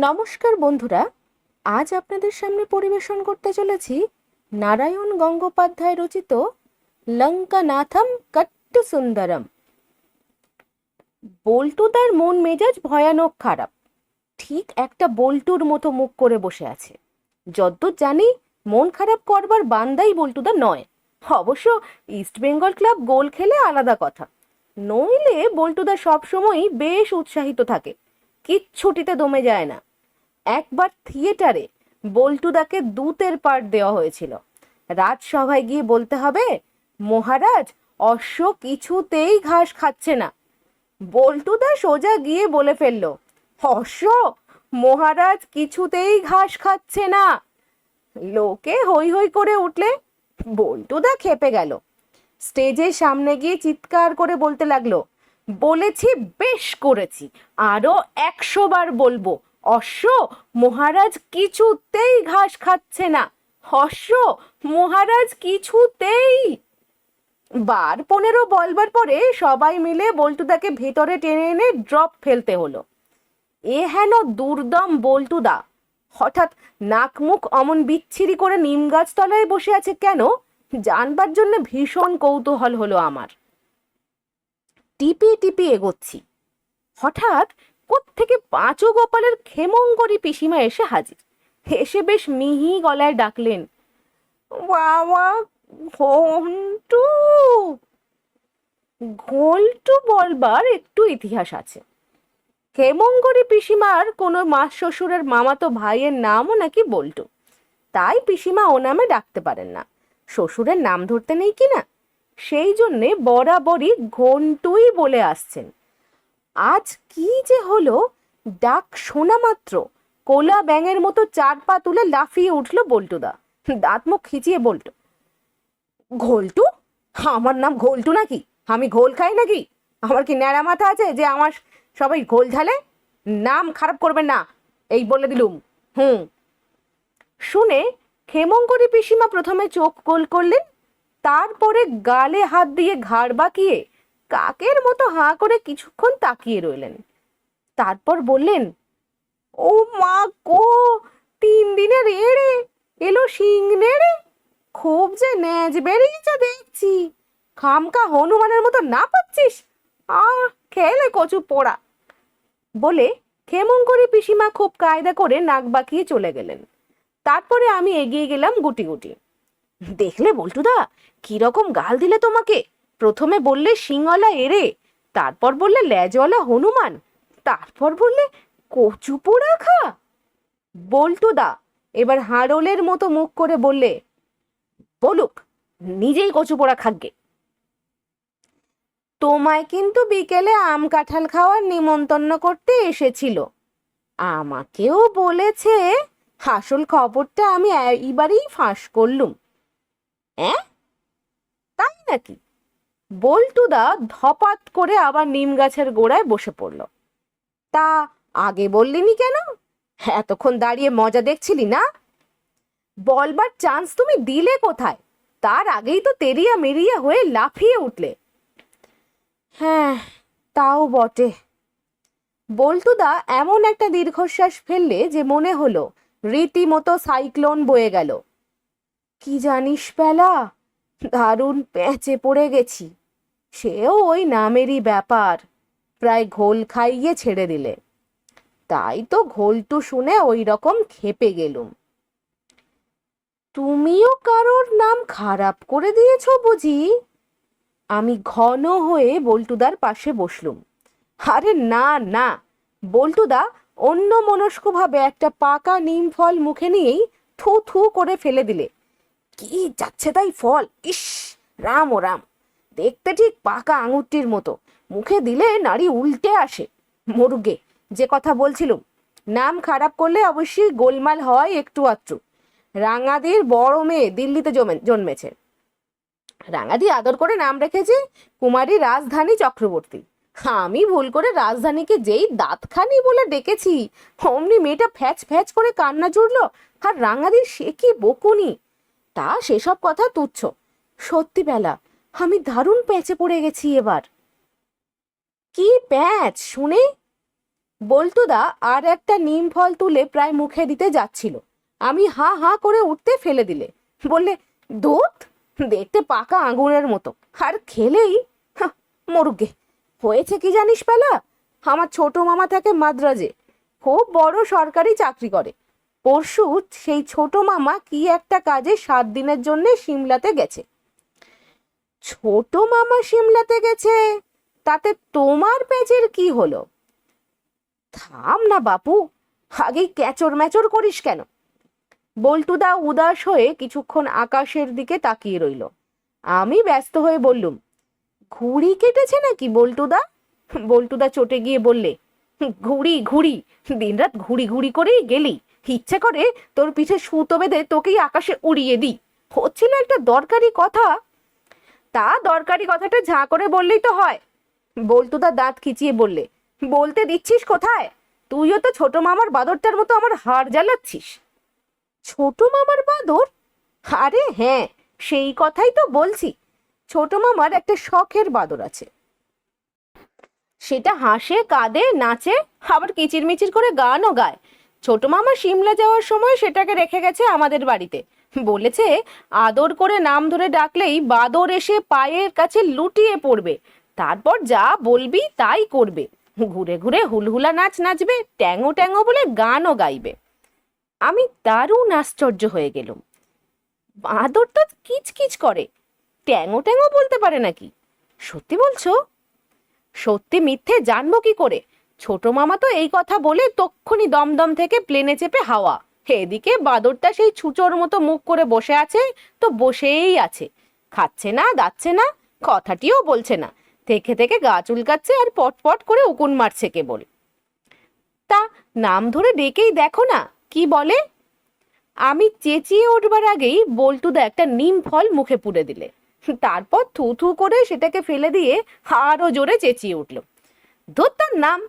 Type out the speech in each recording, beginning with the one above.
নমস্কার বন্ধুরা, আজ আপনাদের সামনে পরিবেশন করতে চলেছি নারায়ণ গঙ্গোপাধ্যায় রচিত লঙ্কানাথম কট্টু সুন্দরম। বল্টুদার মন মেজাজ ভয়ানক খারাপ। ঠিক একটা বল্টুর মতো মুখ করে বসে আছে। যদ্দূর জানি মন খারাপ করবার বান্দাই বল্টুদা নয়। অবশ্য ইস্টবেঙ্গল ক্লাব গোল খেলে আলাদা কথা, নইলে বল্টুদা সবসময়ই বেশ উৎসাহিত থাকে, কিচ্ছুটিতে দমে যায় না। একবার থিয়েটারে বল্টুদাকে দূতের পার্ট দেওয়া হয়েছিল। রাজসভায় গিয়ে বলতে হবে, মহারাজ অশ্ব কিছুতেই ঘাস খাচ্ছে না। বল্টুদা সোজা গিয়ে বলে ফেললো, অশ্ব মহারাজ কিছুতেই ঘাস খাচ্ছে না। লোকে হই হই করে উঠলে বল্টুদা খেপে গেল। স্টেজের সামনে গিয়ে চিৎকার করে বলতে লাগলো, বলেছি বেশ করেছি, আরো 100 বার বলবো, অশ্ব মহারাজ কিছুতেই ঘাস খাচ্ছে না, অশ্ব মহারাজ কিছুতেই। বার 15 বলবার পরে সবাই মিলে বল্টুদাকে ভেতরে টেনে এনে ড্রপ ফেলতে হলো। এ হেন দুর্দম বল্টুদা হঠাৎ নাক মুখ অমন বিচ্ছিরি করে নিম গাছ তলায় বসে আছে কেন জানবার জন্য ভীষণ কৌতূহল হলো আমার। টিপি টিপি এগোচ্ছি, হঠাৎ কোত্থেকে পাঁচু গোপালের ক্ষেমঙ্করী পিসিমা এসে হাজির। এসে বেশ মিহি গলায় ডাকলেন, বাবা ঘন্টু। ঘোলটু বলবার একটু ইতিহাস আছে। ক্ষেমঙ্করী পিসিমার কোনো মাস শ্বশুরের মামাতো ভাইয়ের নামও নাকি বল্টু, তাই পিসিমা ও নামে ডাকতে পারেন না, শ্বশুরের নাম ধরতে নেই কিনা, সেই জন্যে বরাবরই ঘন্টুই বলে আসছেন। আজ কি যে হলো, ডাক শোনা মাত্র কোলা ব্যাঙের মতো 4 পা তুলে লাফিয়ে উঠল বল্টুদা। দাঁত মুখ খিচিয়ে বলতো, ঘোলটু? আমার নাম ঘোলটু নাকি? আমি ঘোল খাই নাকি? আমার কি ন্যাড়া মাথা আছে যে আমার সবাই ঘোল ঢালে? নাম খারাপ করবেন না, এই বলে দিলুম। শুনে ক্ষেমঙ্করী পিসিমা প্রথমে চোখ গোল করলেন, তারপরে গালে হাত দিয়ে ঘাড় বাঁকিয়ে কাকের মতো হাঁ করে কিছুক্ষণ তাকিয়ে রইলেন। তারপর বললেন, ও মা গো, 3 দিনের এড়ে এলো শিং নেড়ে, খুব যে ন্যাজ বেরিয়েছে দেখছি। খামকা হনুমানের মতো না পাচ্ছিস? খেলে কচু পোড়া। বলে ক্ষেমঙ্করী পিসিমা খুব কায়দা করে নাক বাঁকিয়ে চলে গেলেন। তারপরে আমি এগিয়ে গেলাম গুটি গুটি। দেখলে বল্টুদা কিরকম গাল দিলে তোমাকে? প্রথমে বললে শিংওয়ালা এড়ে, তারপর বললে লেজওয়ালা হনুমান, তারপর বললে কচু পোড়া খা। বল্টুদা এবার হাড়লের মতো মুখ করে বললে, বলুক, নিজেই কচু পোড়া খাগ্গে। তোমায় কিন্তু বিকেলে আম কাঁঠাল খাওয়ার নিমন্ত্রণ করতে এসেছিল, আমাকেও বলেছে। আসল খবরটা আমি এইবারই ফাঁস করলুম। তাই নাকি? বল্টুদা ধপাত করে আবার নিম গাছের গোড়ায় বসে পড়ল। তা আগে বললিনি কেন? এতক্ষণ দাঁড়িয়ে মজা দেখছিলি না? বলবার চান্স তুমি দিলে কোথায়? তার আগেই তো তেরিয়া মেরিয়া হয়ে লাফিয়ে উঠলে। হ্যাঁ, তাও বটে। বল্টুদা এমন একটা দীর্ঘশ্বাস ফেললে যে মনে হলো রীতিমতো সাইক্লোন বয়ে গেল। কি জানিস পেলা, দারুণ প্যাঁচে পড়ে গেছি। সেও ওই নামেরই ব্যাপার, প্রায় ঘোল খাইয়ে ছেড়ে দিলে। তাই তো ঘোলটু শুনে ওই রকম খেপে গেলুম। তুমিও কারোর নাম খারাপ করে দিয়েছ বুঝি? আমি ঘন হয়ে বল্টুদার পাশে বসলুম। আরে না না। বল্টুদা অন্য মনস্কভাবে একটা পাকা নিম ফল মুখে নিয়েই থু থু করে ফেলে দিলে। কি যাচ্ছে তাই ফল, ইস রাম ও রাম, দেখতে ঠিক পাকা আঙুরটির মতো, মুখে দিলে নাড়ি উল্টে আসে। মরুগে, যে কথা বলছিলুম, নাম খারাপ করলে অবশ্যই গোলমাল হয় একটু আধটু। রাঙাদির বড় মেয়ে দিল্লিতে জন্মেছে। রাঙাদি আদর করে নাম রেখেছে কুমারী রাজধানী চক্রবর্তী। আমি ভুল করে রাজধানীকে যেই দাঁতখানি বলে ডেকেছি, অমনি মেয়েটা ফ্যাচ ফ্যাচ করে কান্না জুড়লো। আর রাঙাদির সে কি বকুনি! তা সেসব কথা তুচ্ছ। সত্যি বেলা, আমি দারুণ প্যাঁচে পড়ে গেছি এবার। কি প্যাঁচ শুনে? বল্টুদা আর একটা নিম ফল তুলে প্রায় মুখে দিতে যাচ্ছিল, আমি হা হা করে উঠতে ফেলে দিলে। বললে, দুধ দেখতে পাকা আঙুরের মতো, আর খেলেই মরুগে। হয়েছে কি জানিস পেলা, আমার ছোট মামা থাকে মাদ্রাজে, খুব বড় সরকারি চাকরি করে। পরশু সেই ছোট মামা কি একটা কাজে 7 দিনের জন্য সিমলাতে গেছে। ছোট মামা সিমলাতে গেছে, তাতে তোমার পেঁচের কি হলো? থাম না বাপু, আগেই ক্যাচর ম্যাচর করিস কেন? বল্টুদা উদাস হয়ে কিছুক্ষণ আকাশের দিকে তাকিয়ে রইল। আমি ব্যস্ত হয়ে বললুম, ঘুড়ি কেটেছে নাকি বল্টুদা? বল্টুদা চটে গিয়ে বললে, ঘুড়ি ঘুড়ি, দিনরাত ঘুড়ি ঘুড়ি করেই গেলি। ইচ্ছে করে তোর পিঠে সুতো বেঁধে তোকেই আকাশে উড়িয়ে দিই। হচ্ছিল একটা দরকারি কথা। তা দরকারি কথাটা ঝাঁ করে বললেই তো হয়। বল্টুদা দাঁত খিচিয়ে বললে, বলতে দিচ্ছিস কোথায়? তুইও তো ছোট মামার বাদরটার মতো আমার হাড় জ্বালাচ্ছিস। ছোট মামার বাদর? আরে হ্যাঁ, সেই কথাই তো বলছি। ছোট মামার একটা শখের বাদর আছে, সেটা হাসে, কাঁদে, নাচে, আবার কিচিরমিচির করে গানও গায়। ছোট মামা সিমলা যাওয়ার সময় সেটাকে রেখে গেছে আমাদের বাড়িতে। বলেছে আদর করে নাম ধরে ডাকলেই বাদর এসে পায়ের কাছে লুটিয়ে পড়বে, তারপর যা বলবি তাই করবে। ঘুরে ঘুরে হুলহুলা নাচ নাচবে, ট্যাঙো ট্যাঙো বলে গানও গাইবে। আমি দারুণ আশ্চর্য হয়ে গেলাম। বাদর তো কিচকিচ করে, ট্যাঙো ট্যাঙো বলতে পারে নাকি? সত্যি বলছো? সত্যি মিথ্যে জানবো কি করে? ছোট মামা তো এই কথা বলে তক্ষুনি দমদম থেকে প্লেনে চেপে হাওয়া। এদিকে বাদরটা সেই ছুচোর মতো মুখ করে বসে আছে, তো বসেই আছে, খাচ্ছে না, দাচ্ছে না, কথাটিও বলছে না, থেকে থেকে গা চুলকাচ্ছে আর পটপট করে উকুন মারছে কেবল। তা নাম ধরে ডেকেই দেখো না কি বলে। আমি চেঁচিয়ে উঠবার আগেই বল্টুদা একটা নিম ফল মুখে পুরে দিলে, তারপর থু থু করে সেটাকে ফেলে দিয়ে আরো জোরে চেঁচিয়ে উঠল, ধুর তার নাম,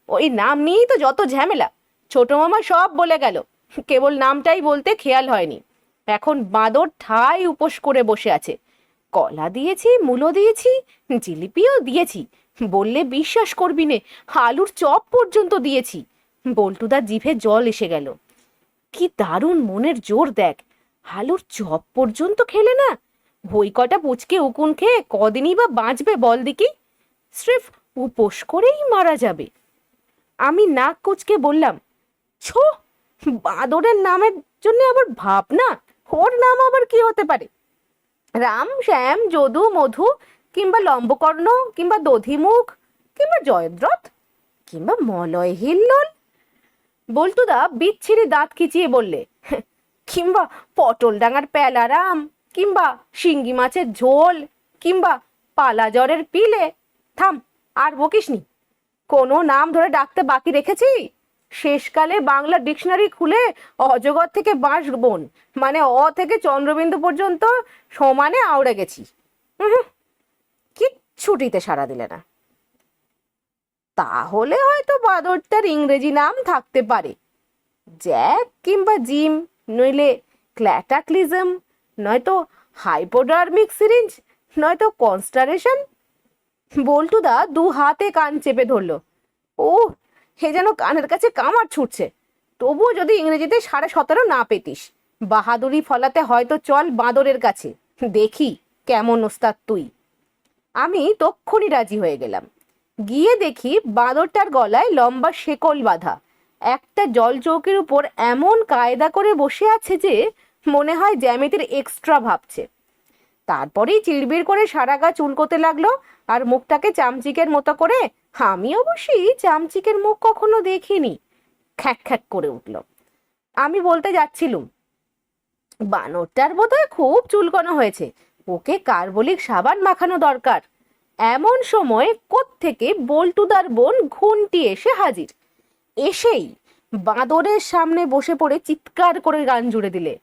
ওই নাম নিয়েই তো যত ঝামেলা। ছোট মামা সব বলে গেল, কেবল নামটাই বলতে খেয়াল হয়নি। এখন বাঁদর ঠাই উপোস করে বসে আছে। কলা দিয়েছি, মূলো দিয়েছি, জিলিপিও দিয়েছি, বললে বিশ্বাস করবি নে, আলুর চপ পর্যন্ত দিয়েছি। বল্টুদার জিভে জল এসে গেল। কি দারুণ মনের জোর দেখ, আলুর চপ পর্যন্ত খেলে না? বই কটা পুচকে উকুন খেয়ে কদিনই বা বাঁচবে বল দিকি? স্রেফ উপোস করেই মারা যাবে। আমি নাক কুচকে বললাম, ছো, বাঁদরের নামের জন্য আবার ভাবনা। ওর নাম আবার কি হতে পারে? রাম, শ্যাম, যদু, মধু, কিংবা লম্বকর্ণ, কিংবা দধিমুখ, কিংবা জয়দ্রথ, কিংবা মলয় হিল্লোল। বল্টুদা বিচ্ছিরি দাঁত খিচিয়ে বললে, কিংবা পটল ডাঙার প্যালারাম, কিংবা শিঙ্গি মাছের ঝোল, কিংবা পালা জ্বরের পিলে। থাম, আর বকিসনি। কোনো নাম ধরে ডাকতে বাকি রেখেছি? শেষকালে বাংলা ডিকশনারি খুলে অজগর থেকে বাঁশবন, মানে অ থেকে চন্দ্রবিন্দু পর্যন্ত সমানে আওড়ে গেছি। কিচ্ছুটিতে সাড়া দিলে না। তাহলে হয়তো বাদরটার ইংরেজি নাম থাকতে পারে, জ্যাক কিংবা জিম, নইলে ক্ল্যাটাক্লিজম, নয়তো হাইপোডার্মিক সিরিঞ্জ, নয়তো কনস্টারেশন। বল্টুদা 2 হাতে কান চেপে ধরলো। ও, হে যেন কানের কাছে কামার ছুটছে। তবুও যদি ইংরেজিতে 17.5 না পেতিস, বাহাদুরি ফলাতে হয়তো চল বাঁদরের কাছে, দেখি কেমন ওস্তাদ তুই। আমি তক্ষুনি রাজি হয়ে গেলাম। গিয়ে দেখি বাঁদরটার গলায় লম্বা শেকল বাঁধা, একটা জল চৌকির উপর এমন কায়দা করে বসে আছে যে মনে হয় জ্যামিতির এক্সট্রা ভাবছে। তারপরেই চিড়বিড় করে সারা গা চুলকোতে লাগলো, আর মুখটাকে চামচিকের মতো করে, আমি অবশ্যই চামচিকের মুখ কখনো দেখিনি, খ্যাক খ্যাক করে উঠল। আমি বলতে যাচ্ছিলুম, বানরটার বোধহয় খুব চুলকানো হয়েছে, ওকে কার্বলিক সাবান মাখানো দরকার। এমন সময় কোত্থেকে বল্টুদার বোন ঘুন্টি এসে হাজির। এসেই বাঁদরের সামনে বসে পড়ে চিৎকার করে গান জুড়ে দিলে,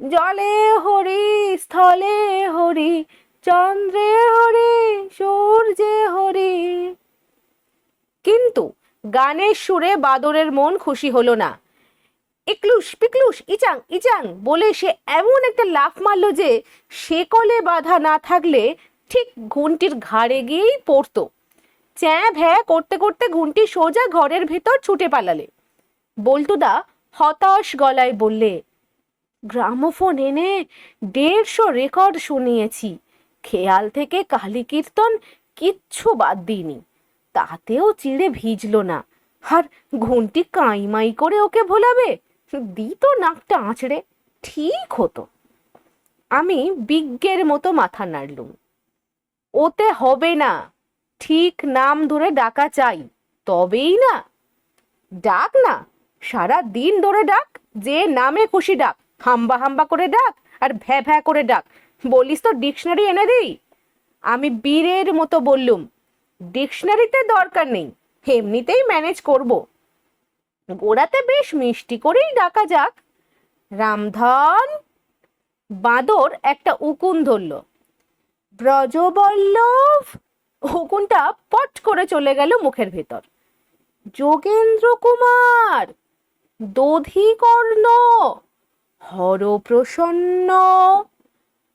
জলে হরি, স্থলে হরি, চন্দ্রে হরি, সূর্যে হরি। কিন্তু গানের সুরে বাদরের মন খুশি হলো না। ইকলুস পিকলুস ইচাং ইচাং বলে সে এমন একটা লাফ মারলো যে শেকলে বাঁধা না থাকলে ঠিক ঘুন্টির ঘাড়ে গিয়েই পড়তো। চ্যাঁ ভ্যাঁ করতে করতে ঘুমটি সোজা ঘরের ভেতর ছুটে পালালে। বল্টুদা হতাশ গলায় বললে, গ্রামোফোন এনে 150 রেকর্ড শুনিয়েছি, খেয়াল থেকে কালী কীর্তন কিচ্ছু বাদ দিইনি, তাতেও চিড়ে ভিজলো না, আর ঘুমটি কাইমাই করে ওকে ভোলাবে? দিত নাকটা আঁচড়ে, ঠিক হতো। আমি বিজ্ঞের মতো মাথা নাড়লুম। ওতে হবে না, ঠিক নাম ধরে ডাকা চাই, তবেই না। ডাক না, সারা দিন ধরে ডাক, যে নামে খুশি ডাক, হাম্বা হাম্বা করে ডাক আর ভ্যা ভ্যা করে ডাক। বলিস তো ডিকশনারি এনে দিই? আমি বীরের মতো বললুম, ডিকশনারিতে দরকার নেই, এমনিতেই ম্যানেজ করব। গোড়াতে বেশ মিষ্টি করেই ডাকা যাক। রামধন। বাঁদর একটা উকুন ধরল। ব্রজবল্লভ। উকুনটা পট করে চলে গেল মুখের ভেতর। যোগেন্দ্র কুমার, দধিকর্ণ, হরপ্রসন্ন,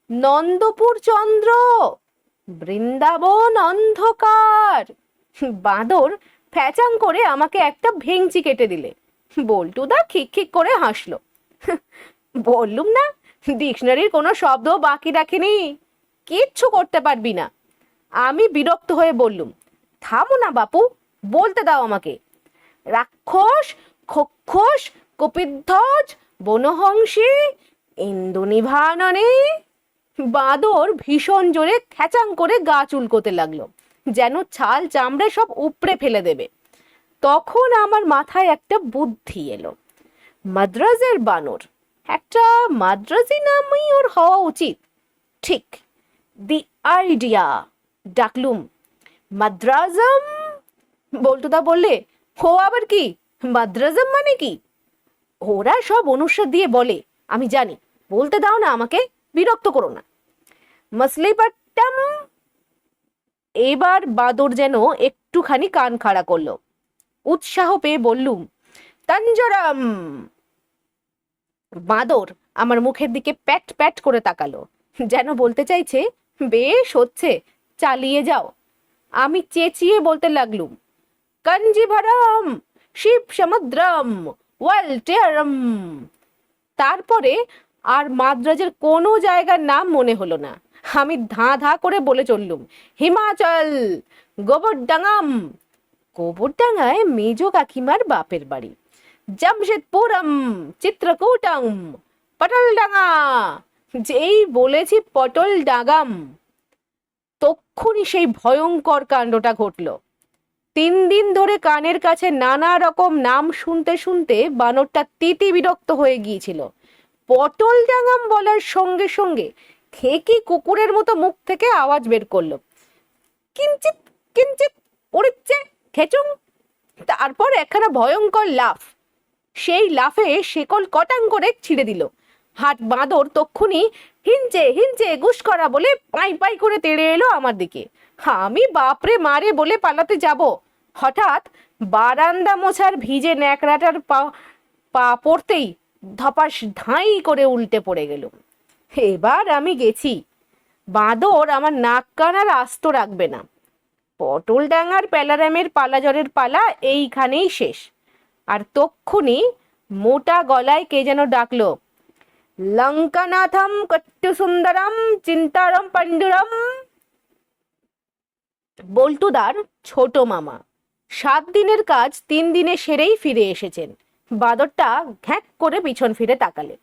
নন্দপুর চন্দ্র, বৃন্দাবন অন্ধকার। বাঁদর ফ্যাচাং করে আমাকে একটা ভেঙচি কেটে দিলে। বল্টুদা খিক খিক করে হাসলো। বললুম না, ডিকশনারির কোনো শব্দ বাকি রাখিনি, কিচ্ছু করতে পারবি না। আমি বিরক্ত হয়ে বললুম, থামো না বাপু, বলতে দাও আমাকে। রাক্ষস, খক্ষস, কপিধ্বজ, বনহংসী, ইন্দুনিভাননে। বাঁদর ভীষণ জোরে খ্যাচাং করে গা চুলকোতে লাগলো, যেন ছাল চামড়ে সব উপড়ে ফেলে দেবে। তখন আমার মাথায় একটা বুদ্ধি এলো। মাদ্রাজের বানর, একটা মাদ্রাজি নামই ওর হওয়া উচিত। ঠিক, দি আইডিয়া। ডাকলুম, মাদ্রাজম। বল্টুদা বললে, ও আবার কি? মাদ্রাজম মানে কি? ওরা সব অনুসার দিয়ে বলে, আমি জানি, বলতে দাও না আমাকে, বিরক্ত করো না। মাসলিপট্টম। এবার বাঁদর যেন একটুখানি কান খাড়া করলো। উৎসাহ পেয়ে বললুম, তাঞ্জরাম। বাঁদর আমার মুখের দিকে প্যাট প্যাট করে তাকালো, যেন বলতে চাইছে, বেশ হচ্ছে, চালিয়ে যাও। আমি চেঁচিয়ে বলতে লাগলুম, কাঞ্জিভারম, শিব সমুদ্রম, ওয়ালটেরম। তারপরে আর মাদ্রাজের কোনো জায়গার নাম মনে হলো না। আমি ধাঁ ধাঁ করে বলে চললুম, হিমাচল, গোবরডাঙ্গাম। গোবরডাঙ্গায় মেজ কাকিমার বাপের বাড়ি। জামশেদপুরম, চিত্রকূটম, পটলডাঙ্গা। যেই বলেছি পটল ডাগাম, তক্ষুনি সেই ভয়ঙ্কর কাণ্ডটা ঘটল। 3 দিন ধরে কানের কাছে নানা রকম নাম শুনতে শুনতে বানরটা তিতি বিরক্ত হয়ে গিয়েছিল। পটল ডাঙাম বলার সঙ্গে সঙ্গে খেকি কুকুরের মতো মুখ থেকে আওয়াজ বের করলো, কিঞ্চিত কিঞ্চিত উড়িচ্ছে খেচুং। তারপর একখানা ভয়ঙ্কর লাফ। সেই লাফে শেকল কটাং করে ছিঁড়ে দিল। হাট বাঁদর তক্ষুনি হিঞ্চে হিঞ্চে গুস করা বলে পাই পাই করে তেড়ে এলো আমার দিকে। আমি বাপরে মারে বলে পালাতে যাব, হঠাৎ বারান্দা মোছার ভিজে ন্যাকড়াটার পা পড়তেই ধপাস ধাই করে উল্টে পড়ে গেল। এবার আমি গেছি, বাঁদর আমার নাক কান আর আস্ত রাখবে না। পটল ডাঙার প্যালারামের পালাজরের পালা এইখানেই শেষ। আর তক্ষুনি মোটা গলায় কে যেন ডাকলো, লঙ্কানাথম কট্টু সুন্দরম চিন্তারম পাণ্ডুরম। বল্টুদার ছোট মামা 7 দিনের কাজ 3 দিনে সেরেই ফিরে এসেছেন। বাঁদরটা ঘ্যাঁক করে পিছন ফিরে তাকালে।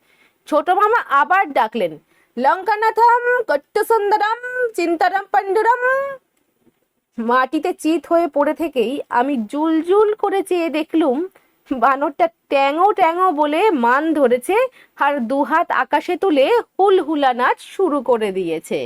ছোট মামা আবার ডাকলেন, লঙ্কানাথম কট্টু সুন্দরম চিন্তারম পাণ্ডুরম। মাটিতে চিত হয়ে পড়ে থেকেই আমি জুলজুল করে চেয়ে দেখলুম, বানরটা ট্যাঙো ট্যাঙো বলে মান ধরেছে আর 2 হাত আকাশে তুলে হুলহুলা নাচ শুরু করে দিয়েছে।